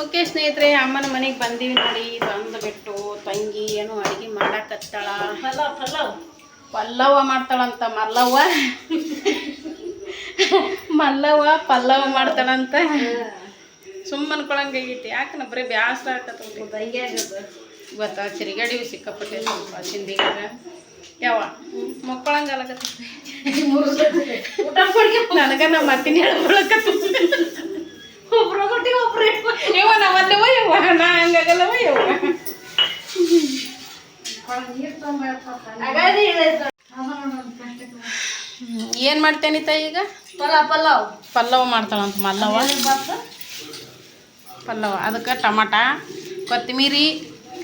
Okay ಸ್ನೇಹಿತರೆ, ಅಮ್ಮನ ಮನೆಗೆ ಬಂದೀವಿ ನೋಡಿ. ಬಂದುಬಿಟ್ಟು ತಂಗಿ ಏನು ಅಡುಗೆ ಮಾಡಾಕತ್ತಾಳ. ಪಲ್ಲವ ಮಾಡ್ತಾಳಂತ. ಪಲ್ಲವ ಮಾಡ್ತಾಳಂತ. ಸುಮ್ಮನೆ ಕೊಳಂಗೈತಿ. ಯಾಕೆ ಬರೀ ಬ್ಯಾಸರ ಆಗತ್ತ. ಇವತ್ತು ಚಿರಿಗಡಿವು ಸಿಕ್ಕಾಪಟ್ಟೆ ಸ್ವಲ್ಪ ಚಿಂದಿಗಾರ ಯಾವ ಮಕ್ಕಳಂಗಲಕತ್ತ. ನನಗ ನಮ್ಮ ಮತ್ತಿನ ಹೇಳ್ಕೊಳಕತ್ತ. ಯವ್ವ ನಾವಲ್ಲವ ಯವ್ವ ನಾ ಹಂಗಾಗಲ್ಲವ ಯವ್ವ. ಏನು ಮಾಡ್ತೇನಿತ ಈಗ? ಪಲ್ಲವ ಮಾಡ್ತಾಳಂತ. ಪಲ್ಲವ ಅದಕ್ಕೆ ಟಮಾಟ, ಕೊತ್ತಂಬರಿ,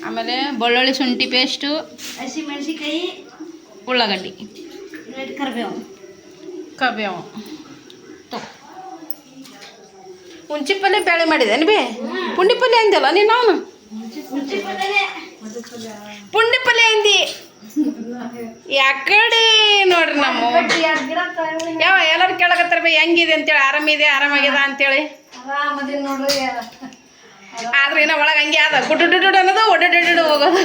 ಆಮೇಲೆ ಬೆಳ್ಳುಳ್ಳಿ ಶುಂಠಿ ಪೇಸ್ಟು, ಹಸಿಮೆಣಸಿಕಾಯಿ, ಉಳ್ಳಾಗಡ್ಡಿ, ಕಬೇವು ಹುಂಚಿ ಪಲ್ಯ ಬೇಳೆ ಮಾಡಿದೇನು ಬೇ? ಪುಂಡಿ ಪಲ್ಯ ಅಂದಲ್ಲ ನೀನು. ಅವನು ಪುಂಡಿ ಪಲ್ಯ ಅಂದಿ. ಯಾಕಡೆ ನೋಡ್ರಿ ನಮ್ಮ ಯಾವ ಎಲ್ಲರೂ ಕೇಳಕತ್ತಾರ ಬೇ ಹೆಂಗಿದೆ ಅಂತೇಳಿ. ಆರಾಮಾಗ್ಯದ ಅಂತೇಳಿ. ಆದ್ರೆ ಏನೋ ಒಳಗೆ ಹಂಗೆ ಅದ ಗುಡ್ಡು ಅನ್ನೋದು ಒಡ್ಡು ಹೋಗೋದು.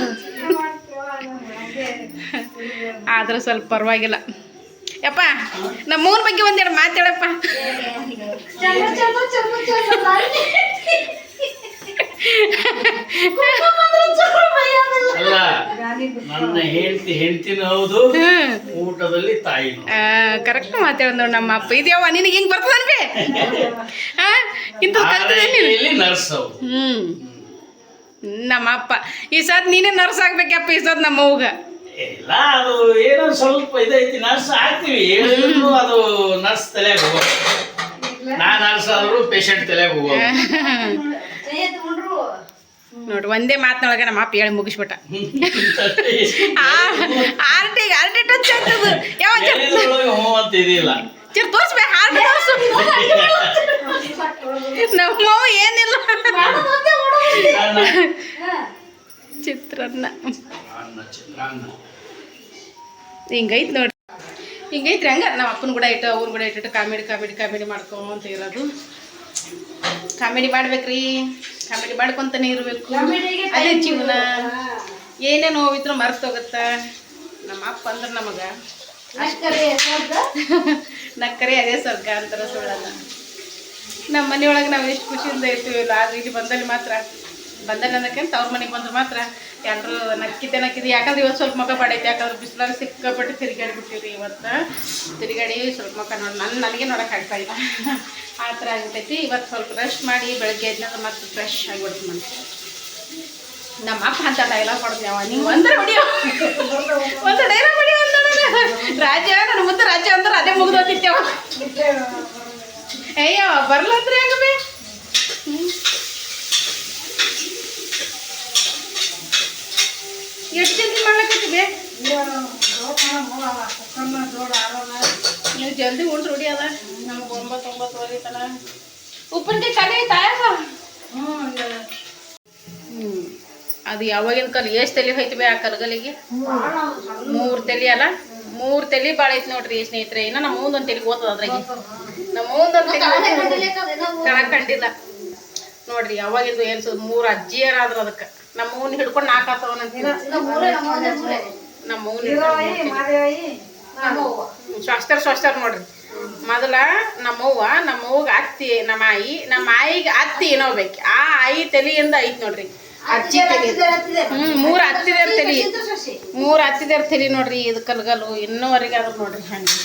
ಆದ್ರೆ ಸ್ವಲ್ಪ ಪರವಾಗಿಲ್ಲ. ಯಪ್ಪ ನಮ್ಮ ಮೂರ್ ಬಗ್ಗೆ ಒಂದೆರಡು ಮಾತಾಡಪ್ಪ. ನನ್ನ ಹೆಂಡ್ತಿನೂ ಹೌದು, ಊಟದಲ್ಲಿ ತಾಯಿ. ಕರೆಕ್ಟ್ ಮಾತಾಡ ನೋಡಿ ನಮ್ಮ ಅಪ್ಪ. ಇದ್ಯಾವ ನಿನಗೆ ಹಿಂಗ್ ಬರ್ತದನ್ಬೇ? ಇಂಥದ್ದು ಕಲ್ತಿದ್ದೇನೆ. ನಮ್ಮ ಅಪ್ಪ ಈ ಸದ್ ನೀನೇ ನರ್ಸ್ ಆಗ್ಬೇಕಪ್ಪ. ಈ ಸದ್ ನಮ್ಮ ಅವ್ಗ ಇಲ್ಲ, ಅದು ಏನೋ ಸ್ವಲ್ಪ ಇದೈತಿ. ನರ್ಸ್ ಆಗ್ತೀವಿ ಹೇಳಿದ್ರು ಅದು ನರ್ಸ್ ತಲೆಯಾಗ ಹೋಗೋದು. ನಾ ನರ್ಸ್ ಆದ್ರು ಪೇಷಂಟ್ ತಲೆಯಾಗ ಹೋಗೋದು. ನೋಡ್ರಿ ಒಂದೇ ಮಾತನೊಳಗೆ ನಮ್ಮ ಅಪ್ಪ ಹೇಳಿ ಮುಗಿಸ್ಬಿಟ್ಟ. ಆರ್ಟಿ ಟಚ್ ಆಗ್ತದ. ಯಾವ ಇದಿಲ್ಲ ಚರ್ ತೋರ್ಸ್ಬೇ ಹಾರ್ಟ್ ತೋರ್ಸು. ನಮ್ಮವ್ವ ಏನಿಲ್ಲ ಚಿತ್ರಾನ್ನ ಹಿಂಗೈತೆ ನೋಡ್ರಿ. ಹಿಂಗೈತ್ರಿ. ಹಂಗ ನಮ್ಮ ಅಪ್ಪನ ಕೂಡ ಇಟ್ಟು ಅವ್ರ ಕೂಡ ಇಟ್ಟು ಕಾಮಿಡಿ ಮಾಡ್ಕೊಂತ ಇರೋದು. ಕಾಮಿಡಿ ಮಾಡ್ಬೇಕ್ರಿ. ಕಾಮಿಡಿ ಮಾಡ್ಕೊಂತಾನೆ ಇರಬೇಕು. ಅದೇ ಜೀವನ. ಏನೇ ನೋವಿದ್ರು ಮರೆತೋಗತ್ತ. ನಮ್ಮ ಅಪ್ಪ ಅಂದ್ರೆ ನಮಗೆ ನಕ್ಕರೆ ಅದೇ ಸ್ವರ್ಗ ಅಂತಾರ. ಸುಳ್ಳಲ್ಲ. ನಮ್ಮ ಮನೆಯೊಳಗೆ ನಾವು ಎಷ್ಟು ಖುಷಿಯಿಂದ ಇರ್ತೀವಿಲ್ಲ. ಆದ್ರೆ ಇಲ್ಲಿ ಬಂದಲ್ಲಿ ಅನ್ನೋಕ್ಕಿಂತ ಅವ್ರ ಮನೆಗೆ ಬಂದ್ರೆ ಮಾತ್ರ ಎಲ್ಲರೂ ನಕ್ಕಿದೆ. ಯಾಕಂದ್ರೆ ಇವತ್ತು ಸ್ವಲ್ಪ ಮಗ ಬಾಡೈತಿ. ಯಾಕಂದ್ರೆ ಬಿಸಿಲಾಗ ಸಿಕ್ಕಾಪಟ್ಟು ತಿರುಗಾಡಿ ಬಿಟ್ಟಿವ್ರಿ. ಇವತ್ತು ತಿರುಗಾಡಿ ಸ್ವಲ್ಪ ಮಗ ನನಗೆ ನೋಡೋಕೆ ಆಗ್ತಾ ಇಲ್ಲ. ಆ ಥರ ಆಗ್ತೈತಿ. ಇವತ್ತು ಸ್ವಲ್ಪ ರೆಸ್ಟ್ ಮಾಡಿ ಬೆಳಗ್ಗೆ ಎದ್ನಾಗ ಮತ್ತೆ ಫ್ರೆಶ್ ಆಗಿಬಿಡ್ತು ಮನುಷ್ಯ. ನಮ್ಮ ಅಪ್ಪ ಅಂತ ಡೈಲಾಗ್ ಕೊಡ್ತೀವಿ. ಅವ ನೀವು ಒಂದೇ ಹೊಡಿಯೋ ಒಂದು ಡೈಲಾಗ್ ಹೊಡಿಯೋ ರಾಜ್ಯ ನನ್ನ ಮುಂದೆ ರಾಜ್ಯ ಅಂದ್ರೆ ಅದೇ ಮುಗಿದೋತಿತ್ತೇವ. ಅಯ್ಯೋ ಬರ್ಲಂದ್ರೆ ಆಗಬೇ. ಎಷ್ಟು ಜಲ್ದಿ ಮಾಡ್ಲಕತ್ತೀವಿ? ನೀವು ಜಲ್ದಿ ಉಂಟು ರೂಢಿ ಅದ. ನಮ್ಗೆ 9-9 ತನ ಉಪ್ಪಿನಕಾಯಿ ಖಾಲಿ ಆಯ್ತಾ? ಅದು ಯಾವಾಗಿನ ಕಾಲ ಎಷ್ಟು ತಲೆ ಹೋಯ್ತು ಆ ಕಲ್ಗಲಿಗೆ? 3 ತಲೆ ಅಲ್ಲ. 3 ತಲೆ ಭಾಳ ಐತಿ ನೋಡ್ರಿ ಸ್ನೇಹಿತರೆ. ಇನ್ನು ನಮ್ಮ ಮುಂದೊಂದು ತಲೆಗೆ ಓದ್ತದ. ಅದ್ರಾಗೆ ನಮ್ಮ ಮುಂದೊಂದು ತಲೆ ಕಂಡಿಲ್ಲ ನೋಡ್ರಿ. ಯಾವಾಗಿಂದು ಏನ್ಸೋದು 3 ಅಜ್ಜಿಯರಾದ್ರ ಅದಕ್ಕೆ. ನಮ್ಮ ಮೂನ್ ಹಿಡ್ಕೊಂಡು 4 ಆತವನಂತ. ನಮ್ಮ ಮೂನ್ ಸ್ವಾಸ್ಥ್ಯ ನೋಡ್ರಿ. ಮೊದಲ ನಮ್ಮವ್ಗ ಅತ್ತಿ, ನಮ್ಮ ಆಯಿಗೆ ಅತ್ತಿ ಏನೋ ಬೇಕು. ಆ ಆಯಿ ತಲೆಯಿಂದ ಐತಿ ನೋಡ್ರಿ ಅಜ್ಜಿ ತಲೆ. 3 ಹತ್ತಿದೇರ್ ತಲೆ. 3 ಹತ್ತಿದೇರ್ ತಲೆ ನೋಡ್ರಿ. ಇದು ಕಲ್ಗಲು ಇನ್ನೂವರೆಗೆ ಅದ್ರ ನೋಡ್ರಿ. ಹಂಗೆ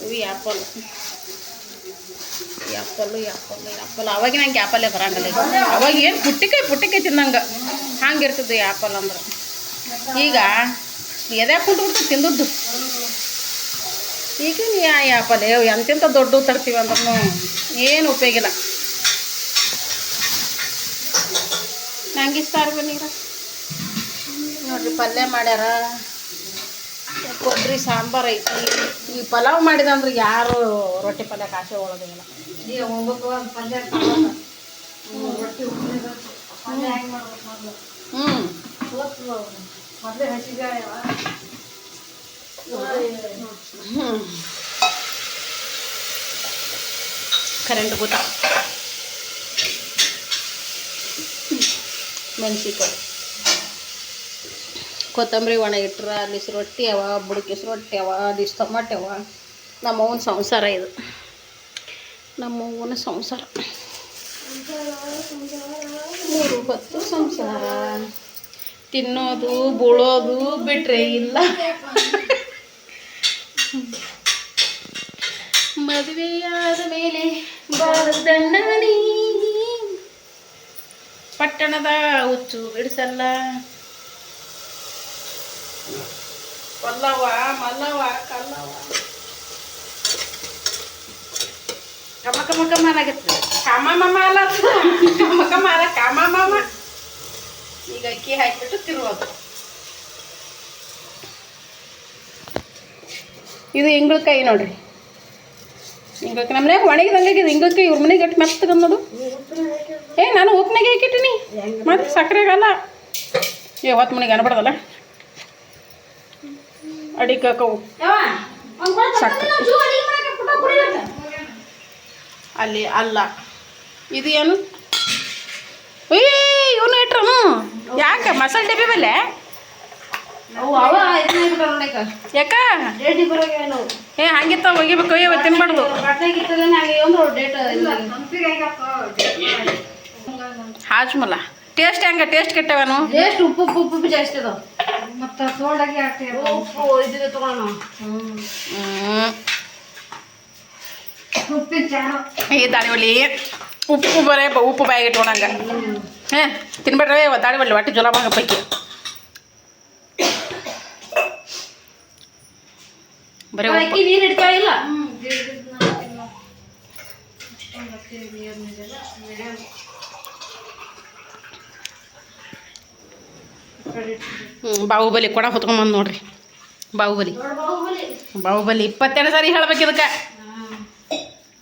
ಇವು ಆ್ಯಪಲ್. ಅವಾಗ ನಂಗೆ ಆ್ಯಪಲ್ಲೇ ಬರಂಗಿಲ್ಲ. ಅವಾಗ ಏನು ಪುಟ್ಟಿಕಾಯಿ ತಿನ್ನಂಗೆ ಹಂಗಿರ್ತದೆ ಆ್ಯಪಲ್ ಅಂದ್ರೆ. ಈಗ ಎದೆ ಕುಂತ್ಬಿಡ್ತು ತಿಂದದ್ದು. ಈಗ ನೀ ಆ ಆ್ಯಪಲ್ ಎಂತೆಂಥ ದೊಡ್ಡ ತರ್ತೀವಿ ಅಂದ್ರೂ ಏನು ಉಪಯೋಗ ಇಲ್ಲ. ನಂಗೆ ಇಷ್ಟ ನೀರ ನೋಡ್ರಿ. ಪಲ್ಯ ಮಾಡ್ಯಾರ, ಕೊಬ್ಬರಿ ಸಾಂಬಾರು ಐತಿ. ಈ ಪಲಾವ್ ಮಾಡಿದಂದ್ರೆ ಯಾರು ರೊಟ್ಟಿ ಪಲ್ಯ ಕಾಸೆ ಒಳಗಿಲ್ಲ. ಕರೆಂಟ್ ಗೊತ್ತಾ ಮೆಣಸಿಕಾಯಿ ಕೊತ್ತಂಬರಿ ಒಣಗಿಟ್ರೆ ಅಲ್ಲಿ ರೊಟ್ಟಿ ಅವ ಬುಡಕಿಸ್ ರೊಟ್ಟಿ ಅವ ಅದಿಷ್ಟು ಟೊಮಾಟೆ ಅವ ನಮ್ಮವನ ಸಂಸಾರ ಇದು ನಮ್ಮವನ ಸಂಸಾರ 3 ಹೊತ್ತು ಸಂಸಾರ ತಿನ್ನೋದು ಬೀಳೋದು ಬಿಟ್ರೆ ಇಲ್ಲ ಮದುವೆಯಾದ ಮೇಲೆ ಬಾಳದಣ್ಣ ನೀ ಪಟ್ಟಣದ ಹುಚ್ಚು ಬಿಡಿಸಲ್ಲ ಒಲ್ಲವ ಮಲ್ಲವ ಕಲ್ಲವ ಕಮ ಕಮ ಕಮ ಆಗತ್ತೆ ಕಾಮ ಮಮ್ಮ ಅಲ್ಲ ಕಮ ಕಮ ಅಲ್ಲ ಕಾಮ ಮಮ್ಮ ಈಗ ಅಕ್ಕಿ ಹಾಕಿಬಿಟ್ಟು ತಿರುವುದು ಇದು ಇಂಗ್ಳಕಾಯಿ ನೋಡ್ರಿ ಇಂಗ್ಳಕಾಯಿ ನಮ್ಮ ಮನೆಯಾಗ ಒಣಗಿದಂಗಾಗಿದೆ ಇಂಗ್ಳಕಾಯಿ ಇವ್ರ ಮನೆಗೆ ಗಟ್ಟಿ ಮೆತ್ತಗ ನೋಡು ನಾನು ಉಪ್ಪಿನಾಗೆ ಹಾಕಿಟ್ಟಿನಿ ಮತ್ತೆ ಸಕ್ಕರೆಗಲ್ಲ ಹೊತ್ತು ಮನೆಗೆ ಅನ್ಬಾರ್ದಲ್ಲ ಅಡಿಗೆ ಹಾಕವು ಸಕ್ಕರೆ ಅಲ್ಲಿ ಅಲ್ಲ ಇದು ಏನು ಇವನು ಇಟ್ರು ಯಾಕೆ ಮಸಾಲೆ ಡಬ್ಬಿ ಬೆಲೆ ಯಾಕ ಹಂಗಿತ್ತ ಒಗಿಬೇಕು ಅಯ್ಯವ ತಿನ್ಬಾರ್ದು ಹಾಜ್ಮಲ್ಲ ಟೇಸ್ಟ್ ಹೆಂಗ ಟೇಸ್ಟ್ ಕೆಟ್ಟವನು ಟೇಸ್ಟ್ ಉಪ್ಪು ಉಪ್ಪು ಉಪ್ಪು ಜಾಸ್ತಿ ಅದಾವ ಮತ್ತೆ ತೋಡಾಗಿ ಹಾಕ್ತೀವಿ ಉಪ್ಪು ಇದ್ರೆ ತಗೋಣ ಉಪ್ಪಿನ ಚಾರು ಈ ದಾಳಿವಳ್ಳಿ ಉಪ್ಪು ಬರೇ ಉಪ್ಪು ಬಾಯಿಗೆ ಇಟ್ಕೊಳಂಗ ತಿನ್ಬೇಡ್ರಿ ದಾಳಿವಳ್ಳಿ ಒಟ್ಟು ಜೊಲ ಭಾಗ ಪೈಕಿ ಬರೀ ನೀರು ಇಡ್ತಾ ಇಲ್ಲ ಬಾಹುಬಲಿ ಕೊಡ ಹೊತ್ಕೊಂಬಂದು ನೋಡ್ರಿ ಬಾಹುಬಲಿ 22 ಸಾರಿ ಹೇಳ್ಬೇಕು ಇದಕ್ಕೆ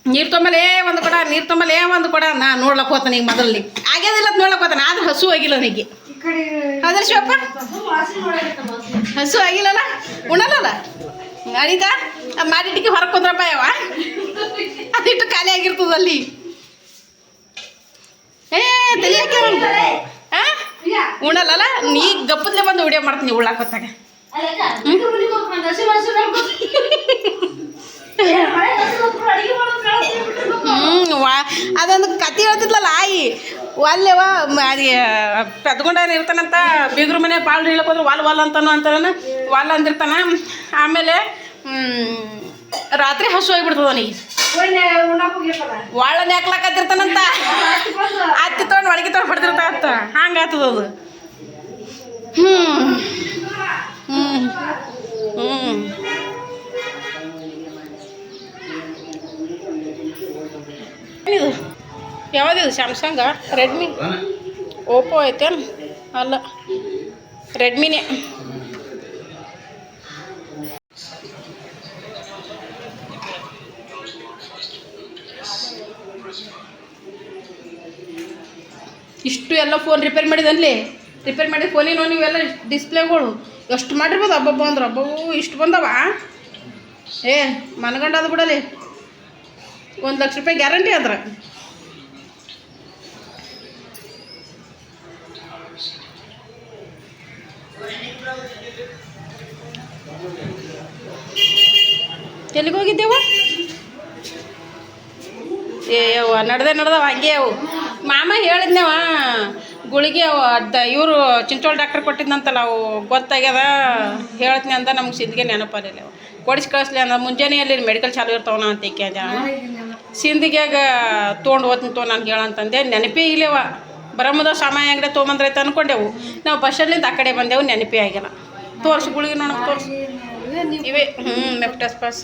ನೀರು ತೊಂಬಲೇ ಒಂದು ಕೊಡ ನೀರು ತೊಂಬಲೇ ಒಂದು ಕೊಡ ನಾ ನೋಡ್ಲಕ್ಕೆ ಹೋತಾನೆ ಈಗ ಮೊದಲು ಆಗ್ಯದಿಲ್ಲ ನೋಡ್ಲಕ್ಕೆ ಹೋತಾನೆ ಆದ್ರೆ ಹಸು ಆಗಿಲ್ಲ ನನಗೆ ಅದ್ರ ಶಿವಪ್ಪ ಹಸು ಆಗಿಲ್ಲಲ್ಲ ಉಣಲ್ಲ ಅಡಿದ ಮಾಡಿಟ್ಟಿಗೆ ಹೊರಗೆ ಕುಂದ್ರಪ್ಪ ಯಾವ ಅದಿಟ್ಟು ಖಾಲಿ ಆಗಿರ್ತದಲ್ಲಿ ತಲೆ ಹಾಕ್ಯಾರ ಉಣಲ್ಲ ನೀ ಗಪ್ಪದ್ಲೆ ಬಂದು ವಿಡಿಯೋ ಮಾಡ್ತೀನಿ ಉಳ್ಳಾಕ ಹೊತ್ತಾಗ ಅದೊಂದು ಕತೆ ಹೇಳ್ತಿದ್ಲಲ್ಲ ಆಯಿ ಅಲ್ಲೇವ ಅದು ಕದ್ಕೊಂಡೇನು ಇರ್ತಾನಂತ ಬೀಗ್ರ ಮನೆ ಬಾಳ್ ಹೇಳಕ್ ಹೋದ್ರೆ ವಾಲ್ ಅಂತಾನು ಅಂತಾನ ವಾಲ್ ಅಂದಿರ್ತಾನ ಆಮೇಲೆ ರಾತ್ರಿ ಹಸು ಆಗಿಬಿಡ್ತದ ಅವನಿಗೆ ವಾಳನ್ನ ಹಾಕ್ಲಾಕತ್ತಿರ್ತಾನಂತ ಅತ್ತಿ ತೊಗೊಂಡು ಒಳಗೆ ತೊಗೊಂಡು ಹೊಡೆದಿರ್ತಾನಂತ ಹಂಗಾಗ್ತದ ಅದು ಇದು ಯಾವ್ದಿದು ಸ್ಯಾಮ್ಸಂಗ ರೆಡ್ಮಿ ಓಪೋ ಐತೇನು ಅಲ್ಲ ರೆಡ್ಮಿನೇ ಇಷ್ಟು ಎಲ್ಲ ಫೋನ್ ರಿಪೇರ್ ಮಾಡಿದಲ್ಲಿ ರಿಪೇರ್ ಮಾಡಿದ ಫೋನಿನ ನೀವೆಲ್ಲ ಡಿಸ್ಪ್ಲೇಗಳು ಎಷ್ಟು ಮಾಡಿರ್ಬೋದು ಹಬ್ಬಬ್ಬ ಅಂದ್ರೆ ಹಬ್ಬವು ಇಷ್ಟು ಬಂದವ ಮನಗಂಡ ಅದು ಬಿಡಲಿ 1 ಲಕ್ಷ ರೂಪಾಯಿ ಗ್ಯಾರಂಟಿ ಅದ್ರ ಎಲ್ಲಿಗೆ ಹೋಗಿದ್ದೇವ ಯವ್ವ ನಡ್ದವ ಹಂಗೆ ಅವು ಮಾಮ ಹೇಳಿದ್ನೇವ ಗುಳಿಗೆ ಅವು ಇವರು ಚಿಂಚೋಳ ಡಾಕ್ಟರ್ ಕೊಟ್ಟಿದ್ದಂತಲ್ಲ ಅವು ಗೊತ್ತಾಗ್ಯದ ಹೇಳ್ತೀನಿ ಅಂತ ನಮ್ಗೆ ಸಿಂದಿಗೆ ನೆನಪಲ್ಲಿಲ್ಲ ಅವು ಕೊಡಿಸಿ ಕಳಿಸ್ಲಿ ಅಂದ ಮುಂಜಾನೆಯಲ್ಲಿ ಮೆಡಿಕಲ್ ಚಾಲು ಇರ್ತಾವನ ಅಂತ ಕೇಳ್ದ ಸಿಂದಿಗ್ಯಾಗ ತೊಗೊಂಡು ಹೋಗ್ತೀನಿ ನಾನು ಹೇಳಂತಂದೆ ನೆನಪೇ ಇಲ್ಲವ ಬರಮದ ಸಾಮಾನ್ಯ ಅಂಗಡಿ ತೊಗೊಂಬಂದ್ರೈತೆ ಅಂದ್ಕೊಂಡೆವು ನಾವು ಬಸ್ಸಲ್ಲಿಂದ ಆ ಕಡೆ ಬಂದೆವು ನೆನಪೇ ಆಗಿಲ್ಲ ತೋರಿಸಿ ಗುಳಿಗೆ ನೋಡೋಕೆ ತೋರಿಸಿ ಇವೆ ಮೆಪ್ಟಸ್ ಪಾಸ್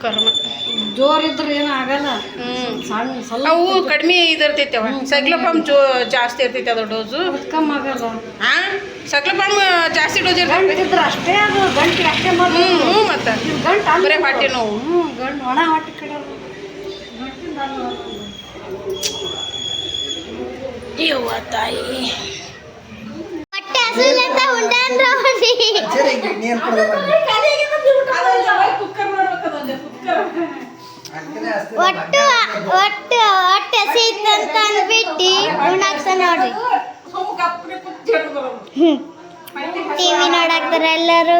ಕರ್ಮ ಜೋರಿದ್ರೆ ಏನೂ ಆಗಲ್ಲ ಅವು ಕಡಿಮೆ ಇದಿರ್ತೈತವ ಸೈಕ್ಲೋಫಾಮ್ ಜಾಸ್ತಿ ಇರ್ತೈತೆ ಅದು ಡೋಸು ಕಮ್ಮಿ ಆಗಲ್ಲ ಸೈಕ್ಲೋಫಾಮ್ ಜಾಸ್ತಿ ಡೋಸ್ ಇರ್ತೈತೆ ಅಷ್ಟೇ ಅದು ಗಂಟೆ ಅಷ್ಟೇ ಮತ್ತೆ ಬರೀ ಹೊಟ್ಟೆ ನೋವು ಗಂಟು ಒಣ ಹೊಟ್ಟೆ ಕಡೆ ಯವ್ವ ತಾಯಿ ಒಟ್ಟು ಒಟ್ಟು ಹೊಟ್ಟೆ ಹಸಿತಂತ ಅಂದ್ಬಿಟ್ಟು ಉಣ್ಣಾಕ್ತ ನೋಡ್ರಿ. ಟಿವಿ ನೋಡಾಕ್ತಾರ ಎಲ್ಲರೂ.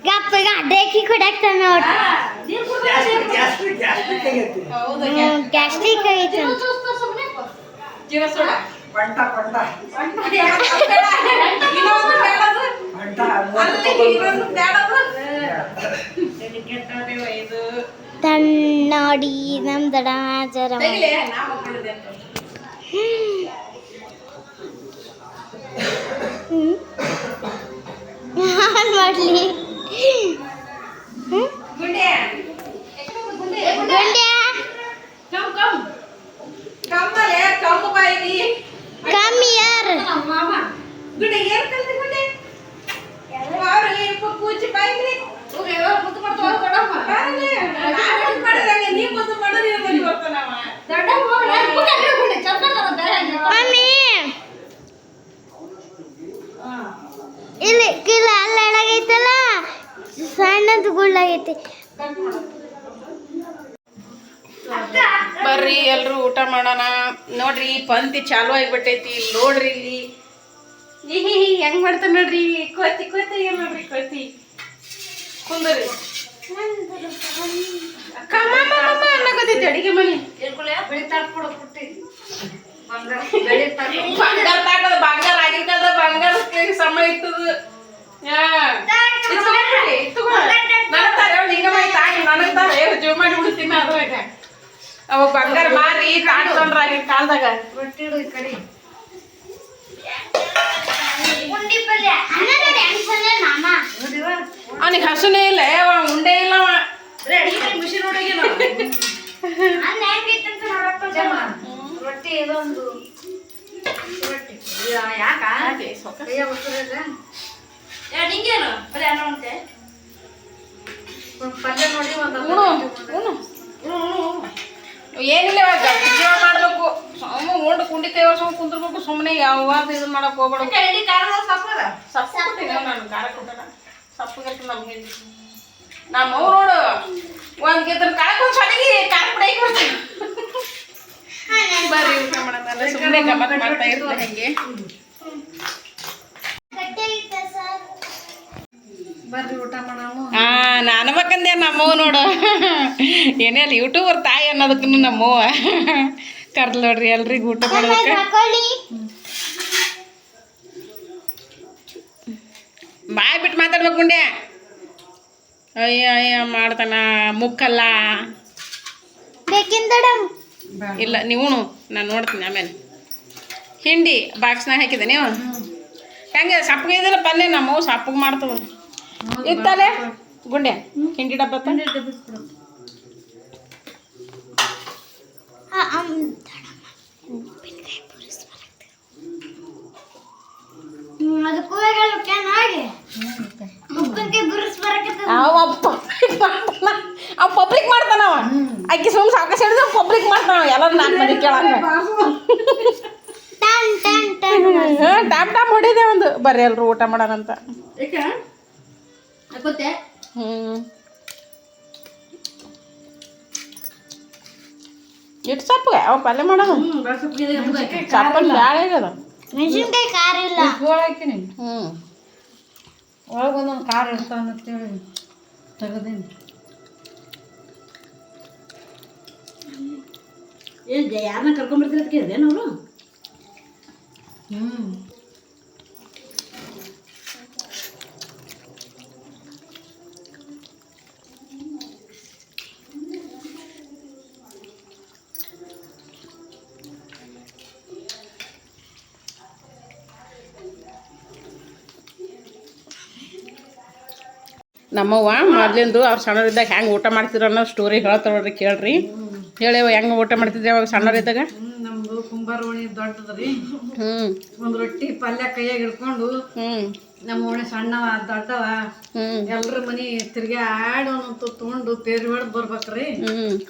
ಗಪ್ಪಗ ಅಡ್ಡಾಕಿ ಕುಡಾಕ್ತಾರ ನೋಡ್ರಿ. ಗ್ಯಾಸ್ಟ್ರಿಕ್ ಆಗೈತೆ ತಣ್ಣಾಡಿ ನಮ್ ದಡ ಜರ ಮಾಡ್ಲಿ ಗುಂಡ್ಯಾ ಕಮ್ಮಿ ಯಾರು ಮಮ್ಮಿ ಇಲ್ಲಿ ಕಿಲ್ಲ ಅಲ್ಲ ಎಡಗೈತಲ್ಲ ಸಣ್ಣದು ಗುಳ್ಳಾಗೈತಿ. ಬರ್ರಿ ಎಲ್ರು ಊಟ ಮಾಡೋಣ. ನೋಡ್ರಿ ಪಂಕ್ತಿ ಚಾಲು ಆಗಿಬಿಟ್ಟೈತಿ. ನೋಡ್ರಿ ಇಲ್ಲಿ ಹೆಂಗ್ ಮಾಡ್ತಾರ ನೋಡ್ರಿ. ಕೋತಿ ಕೋತಿ ಏನ್ ನೋಡ್ರಿ ಕೋತಿ ಕುಂದ್ರಿ ಅನ್ನಕತ್ತೈತಿ ಅಡಿಗೆ ಮನೆ. ಬಂಗಾರ ತಾಟದ ಬಂಗಾರ ಆಗಿರ್ತದ. ಬಂಗಾರ ಸಮಯ ಇರ್ತದ. ಜೀವ ಮಾಡಿ ಬಿಡ್ತೀನಿ ಅದ್ರಾಗ. ಅವಾಗ ಬಂಗಾರ ಮಾರಿ ತಾಟ ತಂದ್ರ ಆಗಿನ ಕಾಲದಾಗ. ಅವನಿಗೆ ಹಸುನೇ ಇಲ್ಲ, ಉಂಡೆ ಇಲ್ಲ. ರೊಟ್ಟಿ ಇದೊಂದು ಯಾಕ ಪಲ್ಯ ನೋಡಿ ಏನಿಲ್ಲ ಇವಾಗ ಜೀವ ಮಾಡ್ಬೇಕು. ಸುಮ್ಮನೆ ಉಂಡು ಕುಂಡಿತೇವ ಸುಮ್ಮನೆ ಕುಂದ್ರಬೇಕು. ಸುಮ್ಮನೆ ಯಾವಾಗ ಇದನ್ನ ಮಾಡಕ್ ಹೋಗ್ಬೇಡ. ಸಪ್ಪು ಕೊಟ್ಟಿನ ನಾನು ಖಾರ ಕೊಟ್ಟಾನ ಸಪ್ಪು ನಮ್ಗೆ ಹೇಳಿ ನಮ್ಮ ಅವ್ರು ನೋಡು ಒಂದ್ ಗೆದ್ರ ಕಾಳಕ್ಕೊಂದು ಸಡಿಗೆ ಖಾರ ಪುಡಿ ಕೊಡ್ತೀನಿ. ಬರ್ರಿ ಊಟ ಮಾಡೋದಲ್ಲ ಸುಮ್ಮನೆ ಗಮನ ಮಾಡ್ತಾ ಇರ್ತಾರೆ ಹೆಂಗೆ. ಬರ್ರಿ ಊಟ ಮಾಡೋಣ. ನಾನು ಬೇಕಂದೆ ನಮ್ಮವ್ ನೋಡು. ಏನೇ ಅಲ್ಲಿ ಯೂಟ್ಯೂಬರ್ ತಾಯಿ ಅನ್ನೋದಕ್ಕೂ ನಮ್ಮವ್ವ ಕರ್ದ್ ನೋಡ್ರಿ ಎಲ್ರಿಗೂ ಊಟ ಮಾಡೋದಕ್ಕೆ. ಬಾಯ್ ಬಿಟ್ಟು ಮಾತಾಡ್ಬೇಕು ಗುಂಡೆ. ಅಯ್ಯ ಅಯ್ಯ ಮಾಡ್ತಾನ ಮುಕ್ಕಲ್ಲ. ಇಲ್ಲ ನೀವು ನಾನು ನೋಡ್ತೀನಿ ಆಮೇಲೆ. ಹಿಂಡಿ ಬಾಕ್ಸ್ನಾಗ ಹಾಕಿದೆ ನೀವು ಹೆಂಗೆ ಸಪ್ಪಗೆ ಇದಿಲ್ಲ ಪಲ್ಯ. ನಮ್ಮವು ಸಪ್ಪಗೆ ಮಾಡ್ತದ ಇತ್ತಲೆ ಗುಂಡೆ ಹಿಂಡಿ ಡಬ್ಬ ಅವ ಪಬ್ಲಿಕ್ ಮಾಡ್ತಾನವ. ಅಕ್ಕಿ ಸುಮ್ ಸಾವಕಾಶ ಹಿಡಿದು ಪಬ್ಲಿಕ್ ಮಾಡ್ತಾನ. ಎಲ್ಲರೂ 4 ಮಂದಿ ಕೇಳಂಗ ಟಾಪ್ ಟಾಪ್ ಹೊಡಿದೆ ಒಂದು. ಬರ್ರಿ ಎಲ್ರು ಊಟ ಮಾಡೋಣಂತ. ಇಟ್ಟು ಸಪ್ಪಗೆ ಅವ ಪಲ್ಯ ಮಾಡೋದು. ಸಪ್ಪಲ್ಲಿ ಬ್ಯಾಳೆ ಆಗ್ಯದ. ಮೆಣಸಿನ್ಕಾಯಿ ಖಾರ ಇಲ್ಲ. ಹಾಕಿನಿ ಒಳಗೊಂದೊಂದು ಖಾರ ಇರ್ತಾವ ಅಂತೇಳಿ ತೆಗದೇನಿ. ಯಾರನ್ನ ಕರ್ಕೊಂಡ್ಬರ್ತೀರ ಅಂತ ಕೇಳಿದೇನು ಅವರು? ನಮ್ಮವ್ವ ಮೊದ್ಲಿಂದು ಅವ್ರು ಸಣ್ಣರಿದ್ದಾಗ ಹೆಂಗೆ ಊಟ ಮಾಡ್ತಿದ್ರು ಅನ್ನೋ ಸ್ಟೋರಿ ಹೇಳ್ತಾರ ನೋಡ್ರಿ ಕೇಳ್ರಿ. ಹೇಳಿವ ಹೆಂಗೆ ಊಟ ಮಾಡ್ತಿದ್ರಿ ಅವಾಗ ಸಣ್ಣರಿದ್ದಾಗ? ನಮ್ದು ಕುಂಬಾರ ಓಣಿ ದೊಡ್ಡದ್ರಿ. ಒಂದು ರೊಟ್ಟಿ ಪಲ್ಯ ಕೈಯಾಗ ಹಿಡ್ಕೊಂಡು ನಮ್ಮ ಓಣಿ ಸಣ್ಣವ ದೊಡ್ಡವ ಎಲ್ರ ಮನಿ ತಿರ್ಗಿ ಆಡೋನಂತ ತೊಗೊಂಡು ಪೇರಿ ಹೊಡೆದ್ ಬರ್ಬೇಕ್ರಿ.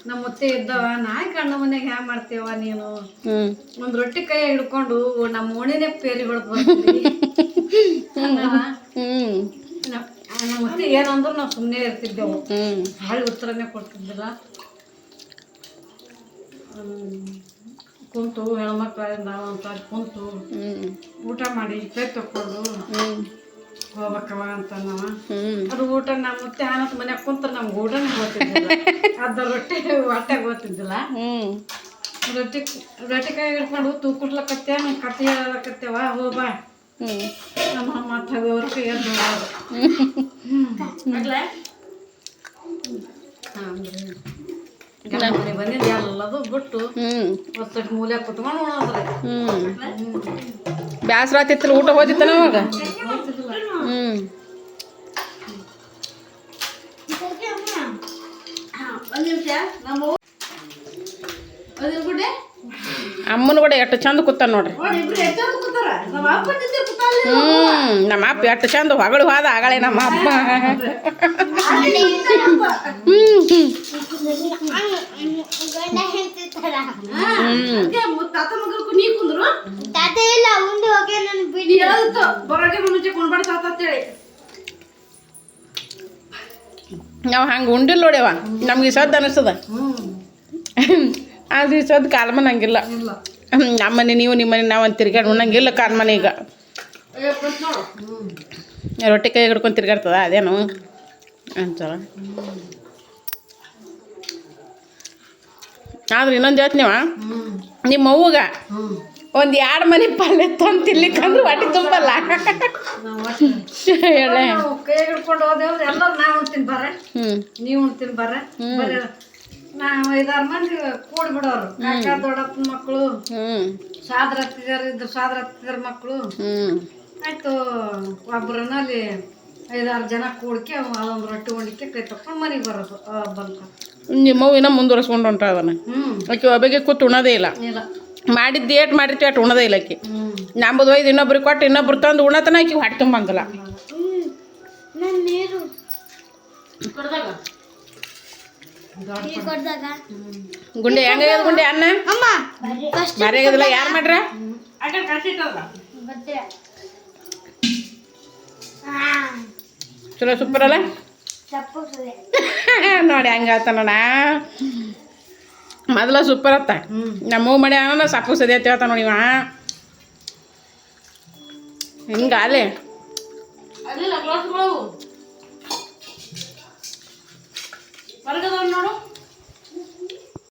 ನಮ್ಮ ಮುತ್ತೆ ಇದ್ದವ ನಾಯಿ ಕಣ್ಣ ಮನ್ಯಾಗ ಹ್ಯಾ ಮಾಡ್ತೇವ ನೀನು? ಒಂದ್ ರೊಟ್ಟಿ ಕೈಯಾಗ ಹಿಡ್ಕೊಂಡು ನಮ್ಮ ಓಣಿನೇ ಪೇರಿ ಹೊಡೆದ್ ಬರ್ತೀವಿ. ನಮ್ಮ ಮತ್ತೆ ಏನಂದ್ರು ನಾವು ಸುಮ್ಮನೆ ಇರ್ತಿದ್ದೆವು. ಹಳ್ಳಿ ಉತ್ತರನೇ ಕೊಡ್ತಿದ್ದಿಲ್ಲ. ಕುಂತು ಹೆಣ್ಮಕ್ಳಿಂದ ಒಂದ್ಸಾರಿ ಕುಂತು ಊಟ ಮಾಡಿ ಕೈ ತಕ್ಕೊಂಡು ಹೋಗ್ಬೇಕವ ಅಂತ ನಾವು. ಅದು ಊಟ ನಮ್ಮ ಮುತ್ತೆ ಹಾನತ್ ಮನ್ಯಾಗ ಕುಂತ ನಮ್ಗೆ ಊಟನೇ ಗೊತ್ತಿದ್ದಿಲ್ಲ. ಅದ ರೊಟ್ಟಿ ಹೊಟ್ಟೆಗೆ ಗೊತ್ತಿದ್ದಿಲ್ಲ. ರೊಟ್ಟಿ ಕೈ ಹಿಡ್ಕೊಂಡು ತೂಕುಟ್ಲಕತ್ತೇವ ನಂಗೆ ಕತೆ ಹೇಳಕತ್ತೇವ ಹೋಗ್ಬಾ ನಮ್ಮ ಮತ್ತೆ ಅವ್ರಿಗೆ ಎದ್ದು ಬಂದಿದ್ದು ಎಲ್ಲದು ಬಿಟ್ಟು ಹೊಸಟ್ ಮೂಲೆ ಕುತ್ಕೊಂಡು ಉಣೋದ್ರಿ. ಬ್ಯಾಸರ ಆತಿತ್ತಲ್ಲ ಊಟ ಹೋದಿತ್ತ ಅವಾಗ. ಒಂದು ನಿಮಿಷ ನಮ್ಮ ಗುಡ್ಡೆ ಅಮ್ಮನ ಕೂಡ ಎಷ್ಟು ಚಂದ ಕೂತಾನ ನೋಡ್ರಿ. ನಮ್ಮ ಅಪ್ಪ ಎಷ್ಟು ಚಂದ ಹೊಗಳು ಹೋದ ಆಗಳೇ ನಮ್ಮ ಅಪ್ಪ. ತಾತ ಇಲ್ಲ ಉಂಡು ಹೋಗಿ ನಾನು ಬಿಡಿ ಬರೋಕೆ ಮುಂಚೆ ಕೊಂಡ್ಬಾಡ ತಾತ ಅಂತೇಳಿ ನಾವು ಹಂಗೆ ಉಂಡಿಲ್ಲ ನೋಡ್ಯವ. ನಮ್ಗೆ ಸದ್ದು ಅನಿಸ್ತದ. ಆದ್ರೆ ಈ ಸದ್ದು ಕಾಲ್ಮನ್ ಹಂಗಿಲ್ಲ. ನಮ್ಮನೆ ನೀವು ನಿಮ್ಮನೆ ನಾವು ಅಂತ ತಿರ್ಗಾಡಿ ಉಣ್ಣಂಗಿಲ್ಲ ಕಾಲ್ಮನೆ. ಈಗ ರೊಟ್ಟಿ ಕೈ ಹಿಡ್ಕೊಂಡು ತಿರ್ಗಾಡ್ತದ ಅದೇನು ಅಂತಾರ. ಆದ್ರೆ ಇನ್ನೊಂದು ಹೇಳ್ತೀನಿವ, ನಿಮ್ಮ ಅವ್ವಗ ಒಂದು 2 ಮನೆ ಪಲ್ಯ ತಂದು ತಿನ್ಲಿಕ್ಕಂದ್ರೆ ಹೊಟ್ಟೆ ತುಂಬಲ್ಲ. ಹೇಳ ಕೈ ಹಿಡ್ಕೊಂಡು ಹೋದೇವ್ರು ಎಲ್ಲರೂ ನಾವು ಉಣ್ತೀನಿ ಬರ್ರ ನೀವು ಉಣ್ತೀನಿ ಬರ್ರ ಬರ್ರಿ. ನಾವು 5-6 ಮಂದಿ ಕೂಡಿ ಬಿಡೋರು. ಕಾಕ ದೊಡ್ಡಪ್ಪನ ಮಕ್ಕಳು ಸಾದ್ರ ಹತ್ತಿದಾರ ಸಾದ್ರ ಹತ್ತಿದಾರ ಮಕ್ಕಳು. ಆಯ್ತು ಒಬ್ಬರನಲ್ಲಿ 5-6 ಜನ ಕೂಡ್ಕೆ ಅದೊಂದು ರೊಟ್ಟಿ ಉಂಡಿಕೆ ಕೈ ತಕೊಂಡು ಮನೆಗೆ ಬರೋದು ಬಂತ. ನಿಮ್ಮವು ಇನ್ನೂ ಮುಂದುವರ್ಸ್ಕೊಂಡು ಹೊಂಟ ಅದನ್ನ. ಆಕೆ ಒಬ್ಬಗೆ ಕೂತು ಉಣೋದೇ ಇಲ್ಲ. ಮಾಡಿದ್ದು ಏಟ್ ಮಾಡಿರ್ತೀವಿ ಅಷ್ಟು ಉಣೋದೇ ಇಲ್ಲ ಆಕೆ. ನಂಬುದು ಒಯ್ದು ಇನ್ನೊಬ್ರಿಗೆ ಕೊಟ್ಟು ಇನ್ನೊಬ್ರು ತಂದು ಉಣತನ ಆಕೆ ಹೊಟ್ಟೆ ತುಂಬಂಗಿಲ್ಲ. ನನ್ನ ನೀರು ಕೊಡ್ದಾಗ ಗುಂಡೆ ಹೆಂಗಾಗ್ಯದ ಗುಂಡೆ ಅನ್ನ ಅಮ್ಮ ಫಸ್ಟ್ ಭಾರಿ ಆಗ್ಯದಿಲ್ಲ. ಯಾರು ಮಾಡ್ರ ಚಲೋ ಸೂಪರ್ ಅಲ್ಲ. ನೋಡಿ ಹಂಗೆ ಹೇಳ್ತಾನಣ್ಣ. ಮೊದಲ ಸೂಪರ್ ಅತ್ತ. ನಮ್ಮ ಮಡಿ ಅಣ್ಣ ಸಪ್ಪು ಸದಿ ಅಂತ ಹೇಳ್ತಾನ ನೋಡಿ ಇವ. ಹಿಂಗ ಅಲ್ಲೇ ಅಲ್ಲಿಲ್ಲ ಗ್ಲಾಸ್ಗಳು ಹೊರಗದ ನೋಡು.